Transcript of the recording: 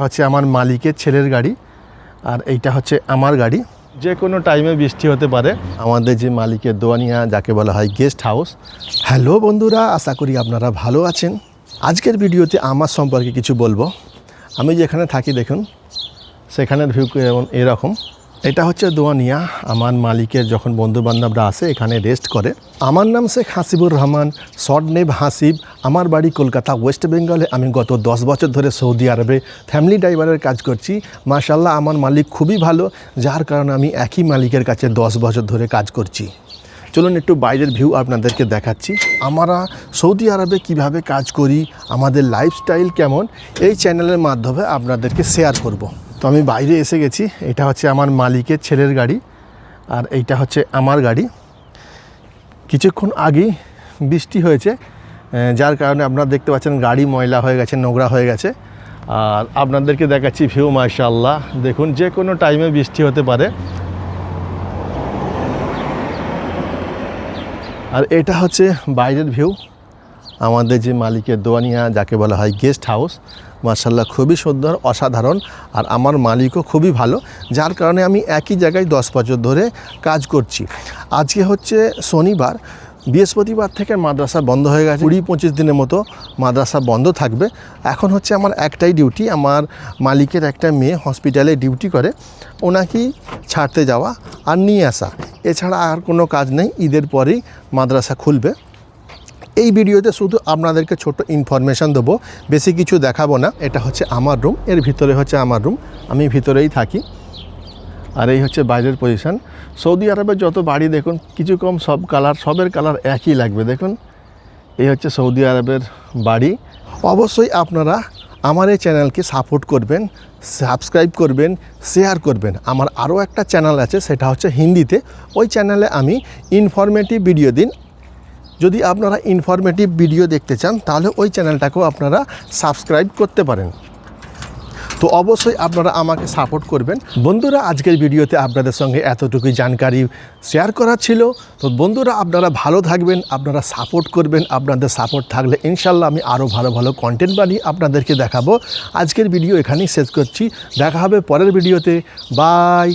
হচ্ছে আমার মালিকের ছেলের গাড়ি আর এইটা হচ্ছে আমার গাড়ি। যে কোনো টাইমে বৃষ্টি হতে পারে। আমাদের যে মালিকের দোয়ানিয়া, যাকে বলা হয় গেস্ট হাউস। হ্যালো বন্ধুরা, আশা করি আপনারা ভালো আছেন। আজকের ভিডিওতে আমার সম্পর্কে কিছু বলবো। আমি যেখানে থাকি দেখুন, সেখানের ভিউ এরকম। এটা হচ্ছে দোয়ানিয়া। আমার মালিকের যখন বন্ধুবান্ধবরা আসে এখানে রেস্ট করে। আমার নাম শেখ হাসিবুর রহমান, শর্ট নেম হাসিব। আমার বাড়ি কলকাতা, ওয়েস্ট বেঙ্গলে। আমি গত 10 বছর ধরে সৌদি আরবে ফ্যামিলি ড্রাইভারের কাজ করছি। মাশাআল্লাহ, আমার মালিক খুবই ভালো, যার কারণে আমি একই মালিকের কাছে 10 বছর ধরে কাজ করছি। চলুন একটু বাইরের ভিউ আপনাদেরকে দেখাচ্ছি। আমরা সৌদি আরবে কিভাবে কাজ করি, আমাদের লাইফস্টাইল কেমন, এই চ্যানেলের মাধ্যমে আপনাদেরকে শেয়ার করব। তো আমি বাইরে এসে গেছি। এটা হচ্ছে আমার মালিকের ছেলের গাড়ি আর এইটা হচ্ছে আমার গাড়ি। কিছুক্ষণ আগেই বৃষ্টি হয়েছে, যার কারণে আপনারা দেখতে পাচ্ছেন গাড়ি ময়লা হয়ে গেছে, নোংরা হয়ে গেছে। আর আপনাদেরকে দেখাচ্ছি ভিউ। মাশাআল্লাহ, দেখুন যে কোনো টাইমে বৃষ্টি হতে পারে। আর এটা হচ্ছে বাইরের ভিউ। আমাদের যে মালিকের দোয়ানিয়া, যাকে বলা হয় গেস্ট হাউস। মাশাআল্লাহ, খুবই সুন্দর, অসাধারণ। আর আমার মালিকও খুবই ভালো, যার কারণে আমি একই জায়গায় 10 বছর ধরে কাজ করছি। আজকে হচ্ছে শনিবার, বৃহস্পতিবার থেকে মাদ্রাসা বন্ধ হয়ে গেছে। 20-25 দিনের মতো মাদ্রাসা বন্ধ থাকবে। এখন হচ্ছে আমার একটাই ডিউটি। আমার মালিকের একটা মেয়ে হসপিটালে ডিউটি করে, ওনাকেই ছাড়তে যাওয়া আর নিয়ে আসা, এছাড়া আর কোনো কাজ নেই। ঈদের পরেই মাদ্রাসা খুলবে। এই ভিডিওতে শুধু আপনাদেরকে ছোট ইনফরমেশান দেবো, বেশি কিছু দেখাবো না। এটা হচ্ছে আমার রুম, এর ভিতরে হচ্ছে আমার রুম, আমি ভিতরেই থাকি। আর এই হচ্ছে বাইরের পজিশান। সৌদি আরবের যত বাড়ি দেখুন, কিছু কম সব কালার, সবের কালার একই লাগবে। দেখুন, এই হচ্ছে সৌদি আরবের বাড়ি। অবশ্যই আপনারা আমার এই চ্যানেলকে সাপোর্ট করবেন, সাবস্ক্রাইব করবেন, শেয়ার করবেন। আমার আরও একটা চ্যানেল আছে, সেটা হচ্ছে হিন্দিতে। ওই চ্যানেলে আমি ইনফরমেটিভ ভিডিও দিন। যদি আপনারা ইনফরমেটিভ ভিডিও দেখতে চান, তাহলে ওই চ্যানেলটাকেও আপনারা সাবস্ক্রাইব করতে পারেন। তো অবশ্যই আপনারা আমাকে সাপোর্ট করবেন। বন্ধুরা, আজকের ভিডিওতে আপনাদের সঙ্গে এতটুকুই জানকারি শেয়ার করা ছিল। তো বন্ধুরা, আপনারা ভালো থাকবেন, আপনারা সাপোর্ট করবেন। আপনাদের সাপোর্ট থাকলে ইনশাল্লাহ আমি আরও ভালো ভালো কন্টেন্ট বানিয়ে আপনাদেরকে দেখাবো। আজকের ভিডিও এখানেই শেষ করছি। দেখা হবে পরের ভিডিওতে। বাই।